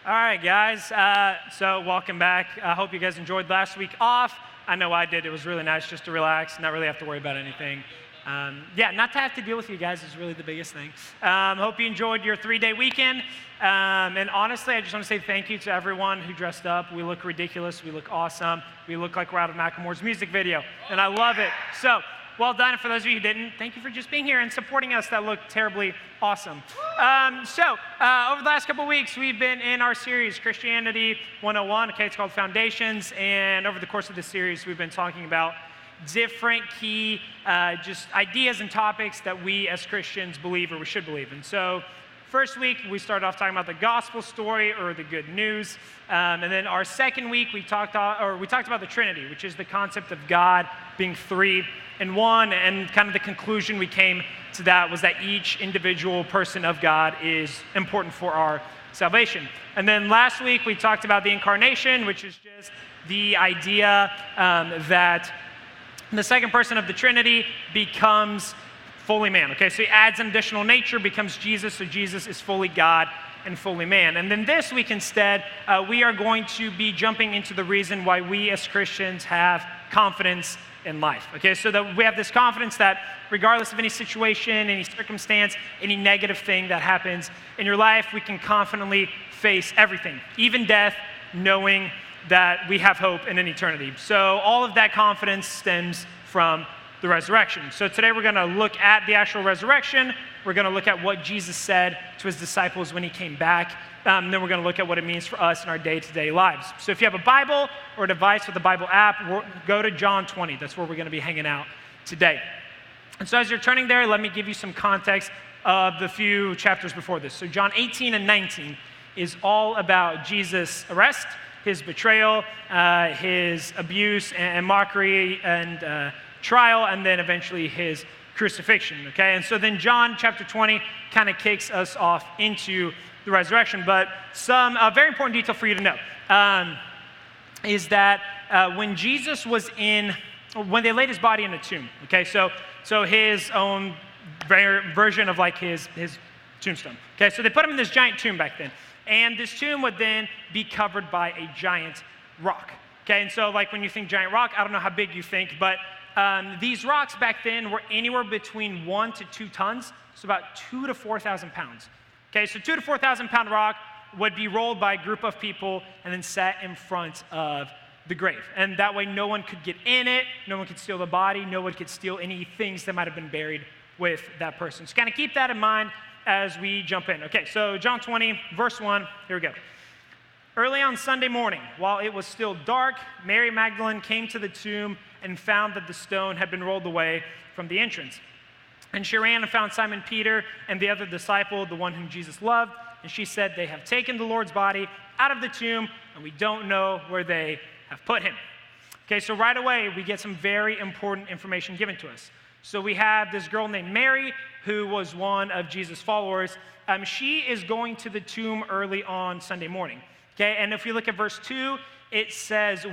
All right, guys. So welcome back. I hope you guys enjoyed last week off. I know I did. It was really nice just to relax, not really have to worry about anything. Not to have to deal with you guys is really the biggest thing. Hope you enjoyed your 3-day weekend. And honestly, I just want to say thank you to everyone who dressed up. We look ridiculous. We look awesome. We look like we're out of Macklemore's music video, and I love it. So well done. For those of you who didn't, thank you for just being here and supporting us. That looked terribly awesome. Over the last couple of weeks, we've been in our series, Christianity 101. Okay, it's called Foundations. And over the course of this series, we've been talking about different key just ideas and topics that we as Christians believe or we should believe. And so first week, we started off talking about the gospel story or the good news. And then our second week, we talked about the Trinity, which is the concept of God being three in one. And kind of the conclusion we came to that was that each individual person of God is important for our salvation. And then last week, we talked about the incarnation, which is just the idea that the second person of the Trinity becomes fully man. Okay, so he adds an additional nature, becomes Jesus, so Jesus is fully God and fully man. And then this week instead, we are going to be jumping into the reason why we as Christians have confidence in life. Okay, so that we have this confidence that regardless of any situation, any circumstance, any negative thing that happens in your life, we can confidently face everything, even death, knowing that we have hope in an eternity. So all of that confidence stems from the resurrection. So today we're going to look at the actual resurrection. We're going to look at what Jesus said to his disciples when he came back. Then we're going to look at what it means for us in our day-to-day lives. So if you have a Bible or a device with a Bible app, go to John 20. That's where we're going to be hanging out today. And so as you're turning there, let me give you some context of the few chapters before this. So John 18 and 19 is all about Jesus' arrest, his betrayal, his abuse and mockery and trial, and then eventually his crucifixion, okay? And so then John chapter 20 kind of kicks us off into the resurrection. But some very important detail for you to know is that when Jesus was when they laid his body in a tomb, okay? So his own version of like his tombstone, okay? So they put him in this giant tomb back then. And this tomb would then be covered by a giant rock, okay? And so like when you think giant rock, I don't know how big you think, but these rocks back then were anywhere between 1 to 2 tons, so about 2,000 to 4,000 pounds. Okay, so 2,000 to 4,000 pound rock would be rolled by a group of people and then set in front of the grave. And that way no one could get in it, no one could steal the body, no one could steal any things that might have been buried with that person. So kind of keep that in mind as we jump in. Okay, so John 20, verse 1, here we go. Early on Sunday morning, while it was still dark, Mary Magdalene came to the tomb and found that the stone had been rolled away from the entrance. And she ran and found Simon Peter and the other disciple, the one whom Jesus loved. And she said, "They have taken the Lord's body out of the tomb, and we don't know where they have put him." Okay, so right away, we get some very important information given to us. So we have this girl named Mary, who was one of Jesus' followers. She is going to the tomb early on Sunday morning. Okay, and if you look at verse 2, it says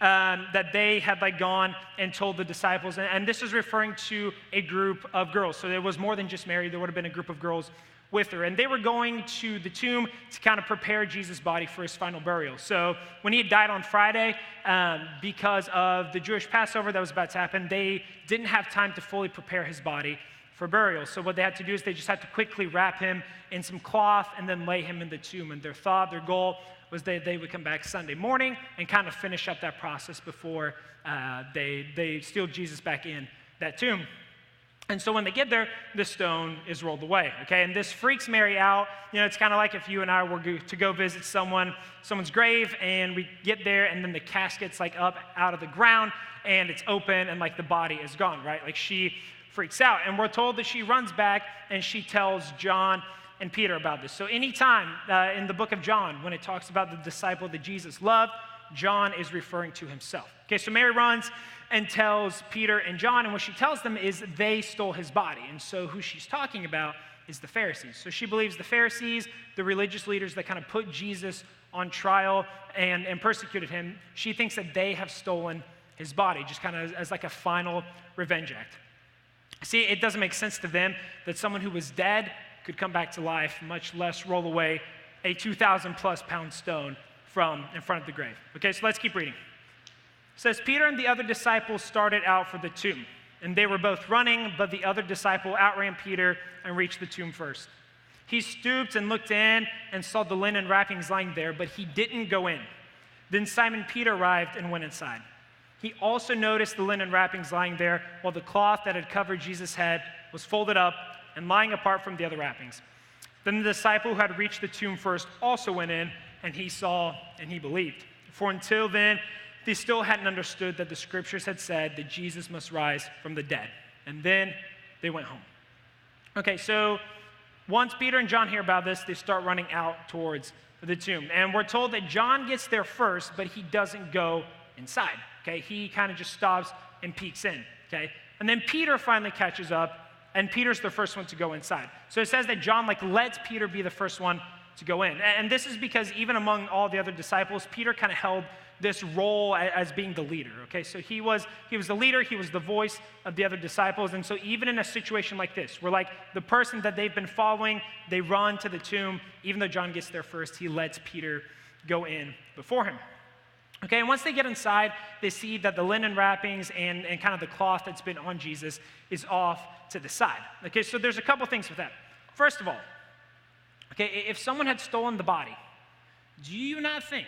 that they had like gone and told the disciples, and this is referring to a group of girls. So there was more than just Mary, there would have been a group of girls with her, and they were going to the tomb to kind of prepare Jesus' body for his final burial. So when he had died on Friday, because of the Jewish Passover that was about to happen, they didn't have time to fully prepare his body for burial. So what they had to do is they just had to quickly wrap him in some cloth and then lay him in the tomb. And their goal was they would come back Sunday morning and kind of finish up that process before they steal Jesus back in that tomb. And so when they get there, the stone is rolled away, okay? And this freaks Mary out. You know, it's kind of like if you and I were to go visit someone's grave, and we get there, and then the casket's like up out of the ground, and it's open, and like the body is gone, right? Like she freaks out. And we're told that she runs back, and she tells John and Peter about this. So anytime in the book of John, when it talks about the disciple that Jesus loved, John is referring to himself. Okay, so Mary runs and tells Peter and John, and what she tells them is they stole his body. And so who she's talking about is the Pharisees. So she believes the Pharisees, the religious leaders that kind of put Jesus on trial and persecuted him, she thinks that they have stolen his body, just kind of as like a final revenge act. See, it doesn't make sense to them that someone who was dead could come back to life, much less roll away a 2,000 plus pound stone from in front of the grave. Okay, so let's keep reading. It says, Peter and the other disciples started out for the tomb, and they were both running, but the other disciple outran Peter and reached the tomb first. He stooped and looked in and saw the linen wrappings lying there, but he didn't go in. Then Simon Peter arrived and went inside. He also noticed the linen wrappings lying there, while the cloth that had covered Jesus' head was folded up and lying apart from the other wrappings. Then the disciple who had reached the tomb first also went in, and he saw and he believed. For until then, they still hadn't understood that the scriptures had said that Jesus must rise from the dead. And then they went home. Okay, so once Peter and John hear about this, they start running out towards the tomb. And we're told that John gets there first, but he doesn't go inside. Okay, he kind of just stops and peeks in. Okay, and then Peter finally catches up, and Peter's the first one to go inside. So it says that John lets Peter be the first one to go in. And this is because even among all the other disciples, Peter kind of held this role as being the leader. Okay, so he was the leader, he was the voice of the other disciples. And so even in a situation like this, where the person that they've been following, they run to the tomb, even though John gets there first, he lets Peter go in before him. Okay, and once they get inside, they see that the linen wrappings and kind of the cloth that's been on Jesus is off to the side. Okay, so there's a couple things with that. First of all, okay, if someone had stolen the body, do you not think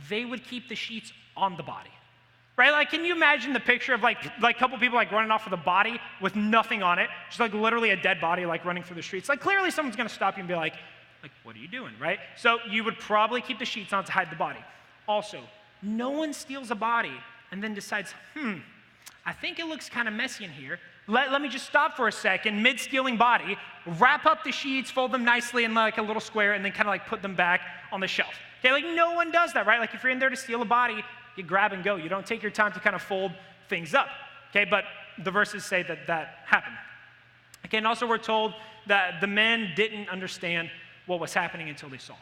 they would keep the sheets on the body? Right? Can you imagine the picture of a couple people running off with a body with nothing on it, just literally a dead body running through the streets? Clearly someone's going to stop you and be like, what are you doing, right? So you would probably keep the sheets on to hide the body. Also, no one steals a body and then decides, I think it looks kind of messy in here. Let me just stop for a second, mid-stealing body, wrap up the sheets, fold them nicely in a little square, and then kind of put them back on the shelf. Okay, no one does that, right? If you're in there to steal a body, you grab and go. You don't take your time to kind of fold things up. Okay, but the verses say that happened. Okay, and also we're told that the men didn't understand what was happening until they saw.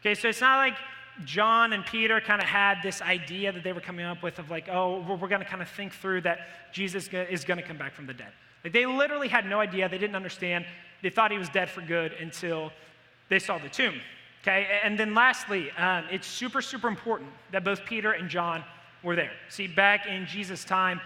Okay, so it's not like John and Peter kind of had this idea that they were coming up with of we're going to kind of think through that Jesus is going to come back from the dead. They literally had no idea. They didn't understand. They thought he was dead for good until they saw the tomb. Okay, and then lastly, it's super, super important that both Peter and John were there. See, back in Jesus' time,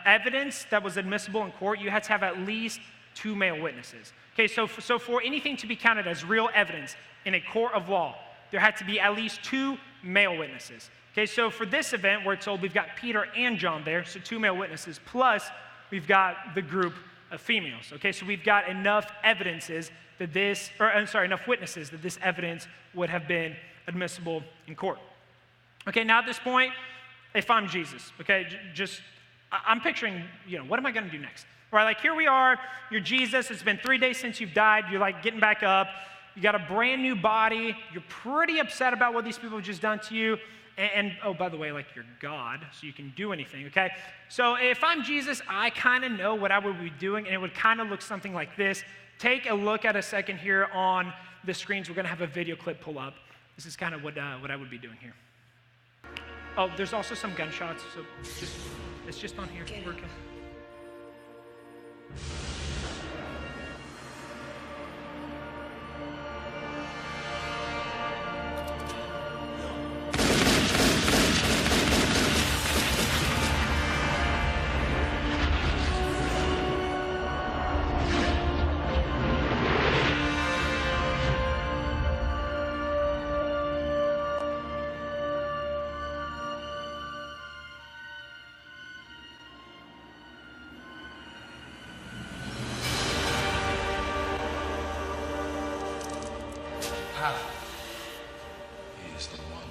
evidence that was admissible in court, you had to have at least 2 male witnesses. Okay, so for anything to be counted as real evidence in a court of law, there had to be at least 2 male witnesses. Okay, so for this event, we're told we've got Peter and John there, so 2 male witnesses, plus we've got the group of females. Okay, so we've got enough evidences that enough witnesses that this evidence would have been admissible in court. Okay, now at this point, if I'm Jesus, okay, I'm picturing, what am I going to do next? Right, here we are, you're Jesus, it's been 3 days since you've died, you're getting back up, you got a brand new body, you're pretty upset about what these people have just done to you, and oh, by the way, you're God, so you can do anything, okay? So if I'm Jesus, I kind of know what I would be doing, and it would kind of look something like this. Take a look at a second here on the screens. We're going to have a video clip pull up. This is kind of what I would be doing here. Oh, there's also some gunshots, so it's just on here. We're okay. Is the one.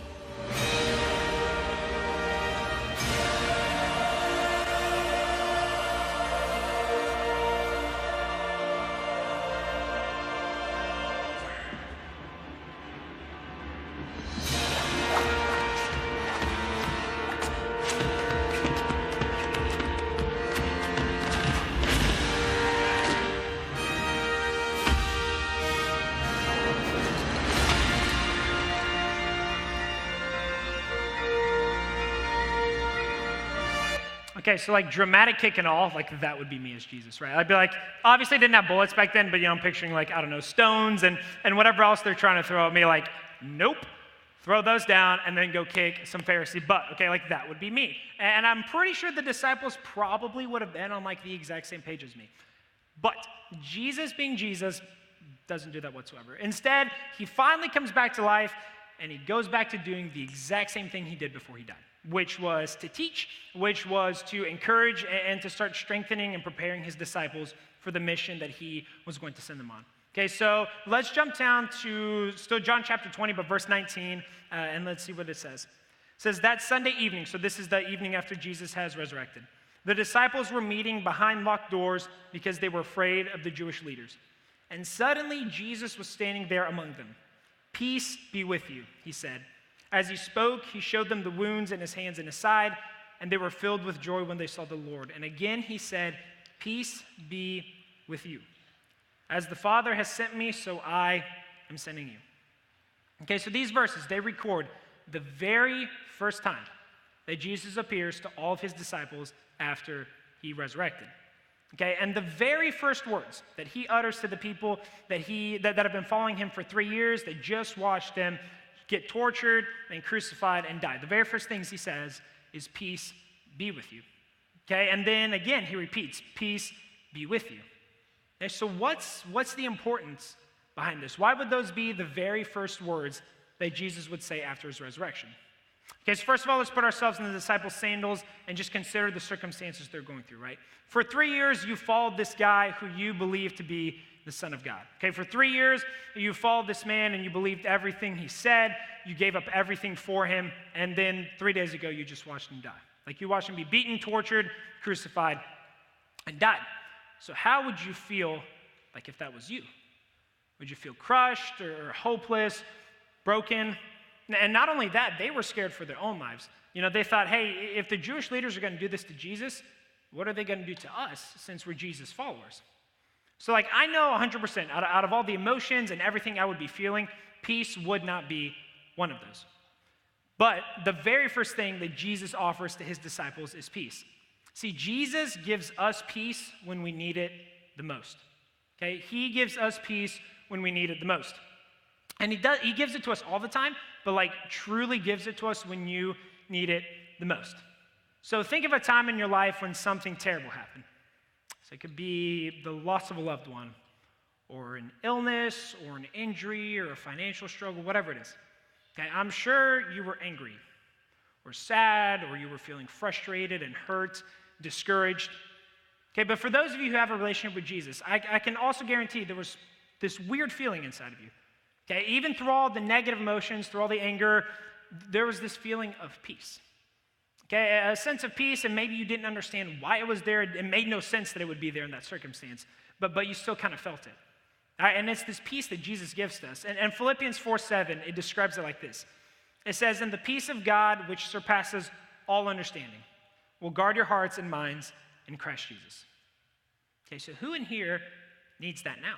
Okay, so dramatic kick and all, that would be me as Jesus, right? I'd be obviously didn't have bullets back then, but I'm picturing I don't know, stones and whatever else they're trying to throw at me, nope, throw those down and then go kick some Pharisee butt. Okay, like that would be me. And I'm pretty sure the disciples probably would have been on like the exact same page as me. But Jesus being Jesus doesn't do that whatsoever. Instead, he finally comes back to life and he goes back to doing the exact same thing he did before he died, which was to teach, which was to encourage and to start strengthening and preparing his disciples for the mission that he was going to send them on. Okay, so let's jump down to still John chapter 20, but verse 19, and let's see what it says. It says, that Sunday evening, so this is the evening after Jesus has resurrected, the disciples were meeting behind locked doors because they were afraid of the Jewish leaders. And suddenly Jesus was standing there among them. Peace be with you, he said. As he spoke, he showed them the wounds in his hands and his side, and they were filled with joy when they saw the Lord. And again he said, peace be with you. As the Father has sent me, so I am sending you. Okay, so these verses, they record the very first time that Jesus appears to all of his disciples after he resurrected. Okay, and the very first words that he utters to the people that have been following him for 3 years, that just watched him get tortured and crucified and die. The very first things he says is, peace be with you. Okay, and then again he repeats, peace be with you. Okay, so what's the importance behind this? Why would those be the very first words that Jesus would say after his resurrection? Okay, so first of all, let's put ourselves in the disciples' sandals and just consider the circumstances they're going through, right? For 3 years, you followed this guy who you believe to be the Son of God. Okay, for 3 years, you followed this man and you believed everything he said. You gave up everything for him. And then 3 days ago, you just watched him die. Like you watched him be beaten, tortured, crucified, and died. So how would you feel like if that was you? Would you feel crushed or hopeless, broken? And not only that, they were scared for their own lives. You know, they thought, hey, if the Jewish leaders are going to do this to Jesus, what are they going to do to us since we're Jesus followers? So like I know 100% out of all the emotions and everything I would be feeling, peace would not be one of those. But the very first thing that Jesus offers to his disciples is peace. See, Jesus gives us peace when we need it the most. Okay? He gives us peace when we need it the most. And he gives it to us all the time, but like truly gives it to us when you need it the most. So think of a time in your life when something terrible happened. So it could be the loss of a loved one, or an illness, or an injury, or a financial struggle, whatever it is. Okay, I'm sure you were angry, or sad, or you were feeling frustrated and hurt, discouraged. Okay, but for those of you who have a relationship with Jesus, I can also guarantee there was this weird feeling inside of you. Okay, even through all the negative emotions, through all the anger, there was this feeling of peace. Okay, a sense of peace, and maybe you didn't understand why it was there. It made no sense that it would be there in that circumstance, but you still kind of felt it. All right, and it's this peace that Jesus gives to us. And Philippians 4:7, it describes it like this. It says, and the peace of God, which surpasses all understanding, will guard your hearts and minds in Christ Jesus. Okay, so who in here needs that now?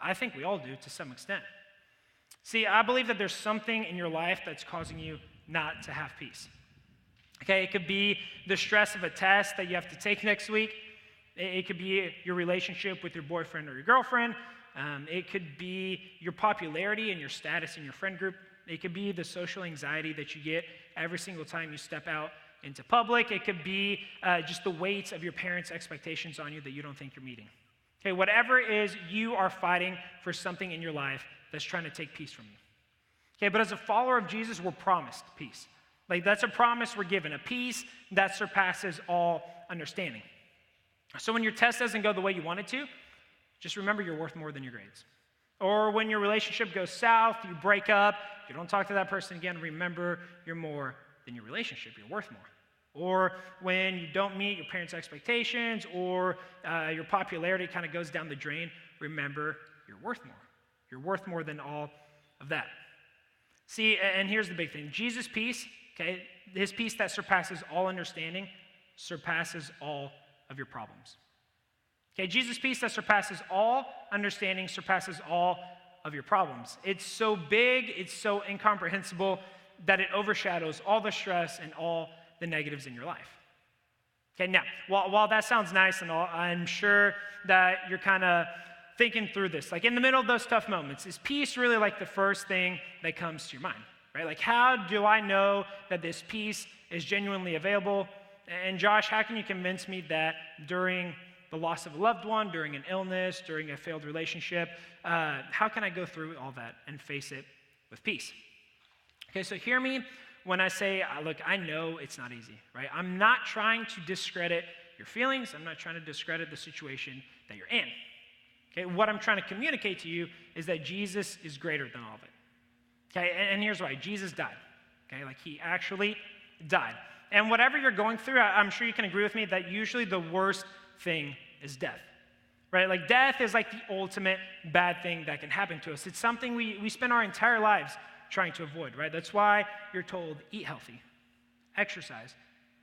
I think we all do to some extent. See, I believe that there's something in your life that's causing you not to have peace. Okay, it could be the stress of a test that you have to take next week. It could be your relationship with your boyfriend or your girlfriend. It could be your popularity and your status in your friend group. It could be the social anxiety that you get every single time you step out into public. It could be just the weight of your parents' expectations on you that you don't think you're meeting. Okay, whatever it is, you are fighting for something in your life that's trying to take peace from you. Okay, but as a follower of Jesus, we're promised peace. Like that's a promise we're given, a peace that surpasses all understanding. So when your test doesn't go the way you want it to, just remember you're worth more than your grades. Or when your relationship goes south, you break up, you don't talk to that person again, remember you're more than your relationship, you're worth more. Or when you don't meet your parents' expectations, or your popularity kind of goes down the drain, remember you're worth more. You're worth more than all of that. See, and here's the big thing. Jesus' peace, okay, his peace that surpasses all understanding, surpasses all of your problems. Okay, Jesus' peace that surpasses all understanding, surpasses all of your problems. It's so big, it's so incomprehensible that it overshadows all the stress and all the negatives in your life. Okay, now, while that sounds nice and all, I'm sure that you're kind of thinking through this. Like in the middle of those tough moments, is peace really like the first thing that comes to your mind, right? Like how do I know that this peace is genuinely available? And Josh, how can you convince me that during the loss of a loved one, during an illness, during a failed relationship, how can I go through all that and face it with peace? Okay, so hear me when I say, look, I know it's not easy, right? I'm not trying to discredit your feelings. I'm not trying to discredit the situation that you're in. Okay, what I'm trying to communicate to you is that Jesus is greater than all of it. Okay, and here's why. Jesus died. Okay, like he actually died. And whatever you're going through, I'm sure you can agree with me that usually the worst thing is death, right? Like death is like the ultimate bad thing that can happen to us. It's something we spend our entire lives trying to avoid, right? That's why you're told, eat healthy, exercise,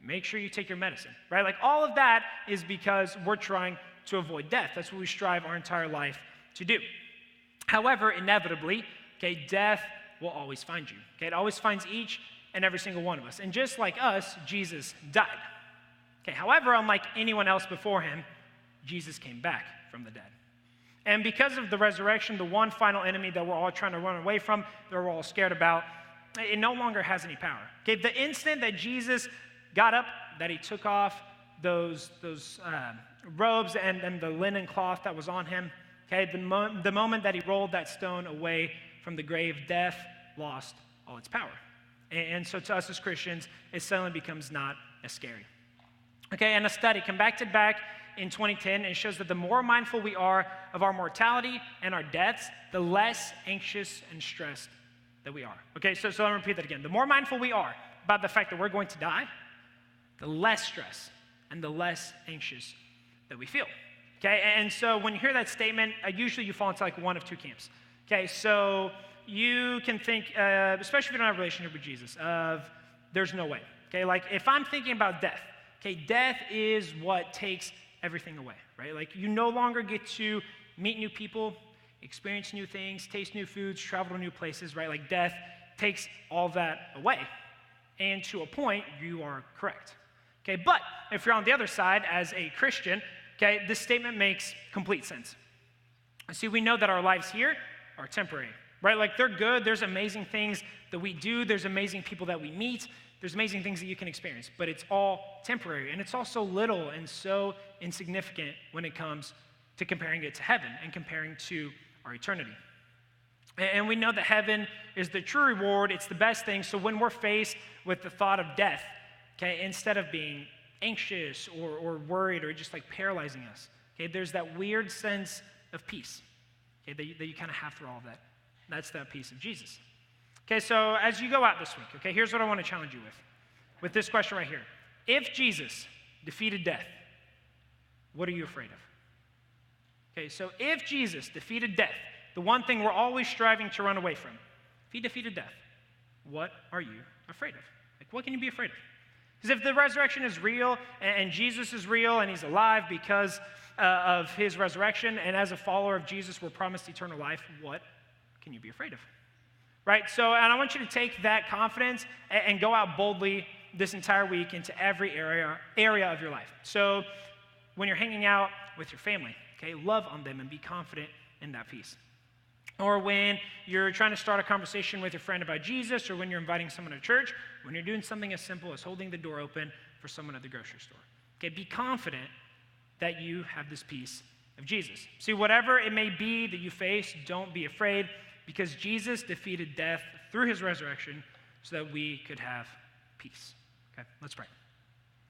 make sure you take your medicine, right? Like all of that is because we're trying to avoid death. That's what we strive our entire life to do. However, inevitably, okay, death will always find you. Okay, it always finds each and every single one of us. And just like us, Jesus died. Okay, however, unlike anyone else before him, Jesus came back from the dead. And because of the resurrection, the one final enemy that we're all trying to run away from, that we're all scared about, it no longer has any power. Okay, the instant that Jesus got up, that he took off those robes and the linen cloth that was on him, okay, the moment that he rolled that stone away from the grave, death lost all its power. And so to us as Christians, it suddenly becomes not as scary. Okay, and a study conducted back in 2010, it shows that the more mindful we are of our mortality and our deaths, the less anxious and stressed that we are. Okay, so let me repeat that again. The more mindful we are about the fact that we're going to die, the less stress and the less anxious that we feel. Okay, and so when you hear that statement, usually you fall into like one of two camps. Okay, so you can think, especially if you don't have a relationship with Jesus, of there's no way. Okay, like if I'm thinking about death, okay, death is what takes everything away, right? Like you no longer get to meet new people, experience new things, taste new foods, travel to new places, right? Like death takes all that away. And to a point, you are correct. Okay, but if you're on the other side as a Christian, okay, this statement makes complete sense. See, we know that our lives here are temporary, right? Like they're good, there's amazing things that we do, there's amazing people that we meet, there's amazing things that you can experience, but it's all temporary, and it's also little and so insignificant when it comes to comparing it to heaven and comparing to our eternity. And we know that heaven is the true reward, it's the best thing, so when we're faced with the thought of death, okay, instead of being anxious or worried or just like paralyzing us, okay, there's that weird sense of peace, okay, that you kind of have through all of that. That's that peace of Jesus. Okay, so as you go out this week, okay, here's what I want to challenge you with this question right here. If Jesus defeated death, what are you afraid of? Okay, so if Jesus defeated death, the one thing we're always striving to run away from, if he defeated death, what are you afraid of? Like, what can you be afraid of? Because if the resurrection is real and Jesus is real and he's alive because of his resurrection, and as a follower of Jesus, we're promised eternal life, what can you be afraid of? Right? So, and I want you to take that confidence and go out boldly this entire week into every area of your life. So when you're hanging out with your family, okay, love on them and be confident in that peace. Or when you're trying to start a conversation with your friend about Jesus, or when you're inviting someone to church, when you're doing something as simple as holding the door open for someone at the grocery store. Okay, be confident that you have this peace of Jesus. See, whatever it may be that you face, don't be afraid, because Jesus defeated death through his resurrection so that we could have peace. Okay, let's pray.